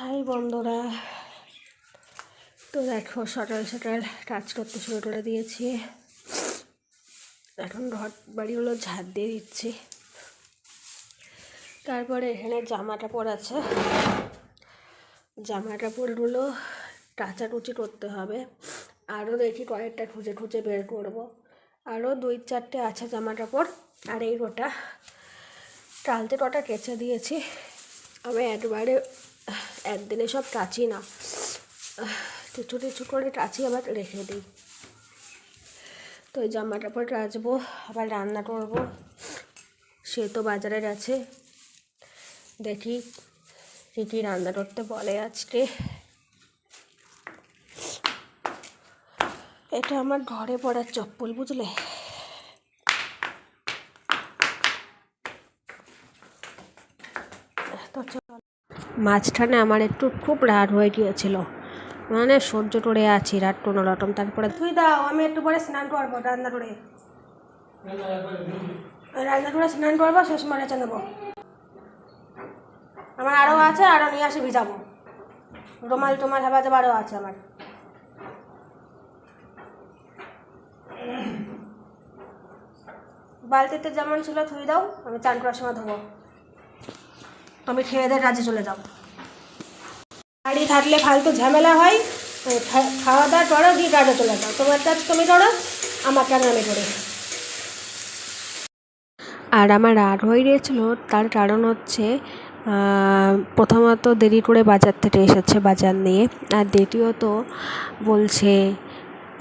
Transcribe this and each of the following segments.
High বন্ধুরা, তো দেখো সকাল সকাল কাজ করতে শুরু করে দিয়েছি। এখন ঘর বাড়িগুলো ঝাড় দিয়ে দিচ্ছি। তারপরে এখানে জামা কাপড় আছে, জামা কাপড়গুলো কাচাকুচি করতে হবে। আরও দেখি কয়েকটা খুঁজে খুঁজে বের করবো। আরও 2-4টে আছে জামা কাপড়। আর এই গোটা কালকে কটা কেচে দিয়েছি। আমি একবারে একদিনে সব কাচি না, কিছু কিছু করে কাচি আবার রেখে দিই। তো এই জামা কাপড় কাচবো, আবার রান্না করব। সে তো বাজারে গেছে, দেখি কী কী রান্না করতে বলে আজকে। এটা আমার ঘরে পড়ার চপ্পল, বুঝলে। তো মাঝখানে আমার একটু খুব রাগ হয়ে গিয়েছিল, মানে সহ্য করে আছি রাত কোনো রকম। তারপরে তুই দাও, আমি একটু পরে স্নান করবো, রান্না করে স্নান করবো, শেষ মারে নেবো। আমার আরও আছে, আরও নিয়ে আসে ভিজাবো। রুমাল টুমাল হাবা যাবো আরও আছে আমার। বালতিতে যেমন ছিল থুই দাও, আমি চান করার সময় ধোবো। তুমি খেয়ে দিয়ে কাজে চলে যাও। বাড়ি থাকলে ফালতু ঝামেলা হয়, খাওয়া দাওয়া করো, দিয়ে কাজে চলে যাও। তোমার কাজ তুমি করো, আমার কাজ আমি করি। আর আমার রাগ হয়ে গিয়েছিলো, তার কারণ হচ্ছে প্রথমত দেরি করে বাজার থেকে এসেছে বাজার নিয়ে, আর দ্বিতীয়ত বলছে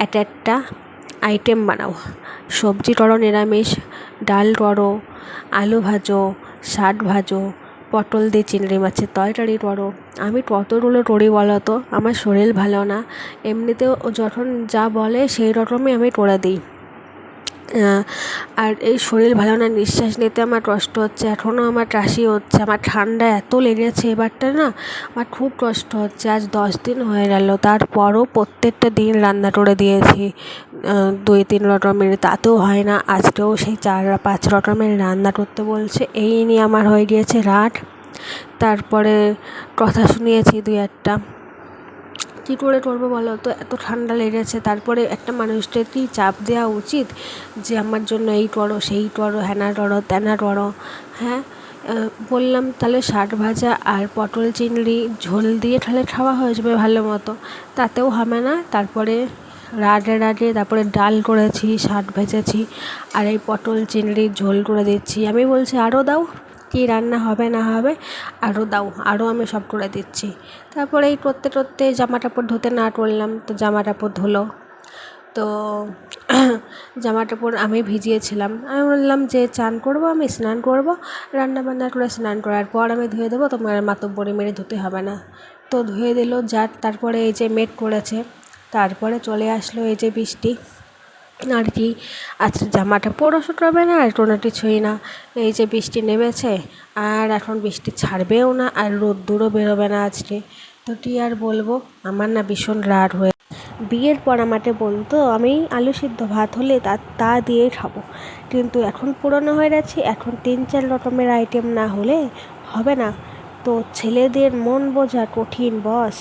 একটা আইটেম বানাও, সবজি করো নিরামিষ, ডাল করো, আলু ভাজো, শাক ভাজো, পটল দিয়ে চিংড়ি মাছের তরকারি করো। আমি কতগুলো করি বলো তো, আমার শরীর ভালো না, এমনিতেও যখন যা বলে সেই রকমই আমি করে দিই। আর এই শরীর ভালো না, নিঃশ্বাস নিতে আমার কষ্ট হচ্ছে, এখনও আমার কাশি হচ্ছে, আমার ঠান্ডা এত লেগেছে এবারটা না, আমার খুব কষ্ট হচ্ছে। আজ 10 দিন হয়ে গেল, তারপরও প্রত্যেকটা দিন রান্না করে দিয়েছি 2-3 রকমের, তাতেও হয় না। আজকেও সেই 4-5 রকমের রান্না করতে বলছে, এই নিয়ে আমার হয়ে গিয়েছে রাগ। তারপরে কথা শুনিয়েছি 2-1টা। কী করে করবো বলো তো, এত ঠান্ডা লেগেছে। তারপরে একটা মানুষকে কি চাপ দেওয়া উচিত যে আমার জন্য এই করো, সেই করো, হ্যানা করো, ত্যানা করো? হ্যাঁ, বললাম তাহলে শাক ভাজা আর পটল চিংড়ি ঝোল দিয়ে তাহলে খাওয়া হয়ে যাবে ভালো মতো, তাতেও হবে না। তারপরে রাগে তারপরে ডাল করেছি, শাক ভেজেছি, আর এই পটল চিংড়ির ঝোল করে দিচ্ছি। আমি বলছি আরও দাও, কী রান্না হবে না হবে আরও দাও, আরও আমি সব করে দিচ্ছি। তারপরে এই করতে করতে জামা কাপড় ধুতে না করলাম, তো জামা কাপড় ধুলো। তো জামা কাপড় আমি ভিজিয়েছিলাম, আমি বললাম যে চান করবো, আমি স্নান করবো, রান্না বান্না করে স্নান করার পর আমি ধুয়ে দেবো, তোমার মাতব্বরি মেরে ধুতে হবে না। তো ধুয়ে দিল যার। তারপরে এই যে মেঘ করেছে, তারপরে চলে আসলো এই যে বৃষ্টি। আর কি, আজকে জামা কাপড়ও শুকাবে না আর কোনো কিছুই না। এই যে বৃষ্টি নেমেছে, আর এখন বৃষ্টি ছাড়বেও না, আর রোদ্দুরও বেরোবে না আজকে। তো কী আর বলবো, আমার না ভীষণ রাগ হয়ে। বিয়ের পর আমাকে বলতো আমি আলু সিদ্ধ ভাত হলে তা দিয়ে খাবো, কিন্তু এখন পুরনো হয়ে গেছি, এখন 3-4 রকমের আইটেম না হলে হবে না। তো ছেলেদের মন বোঝা কঠিন বস।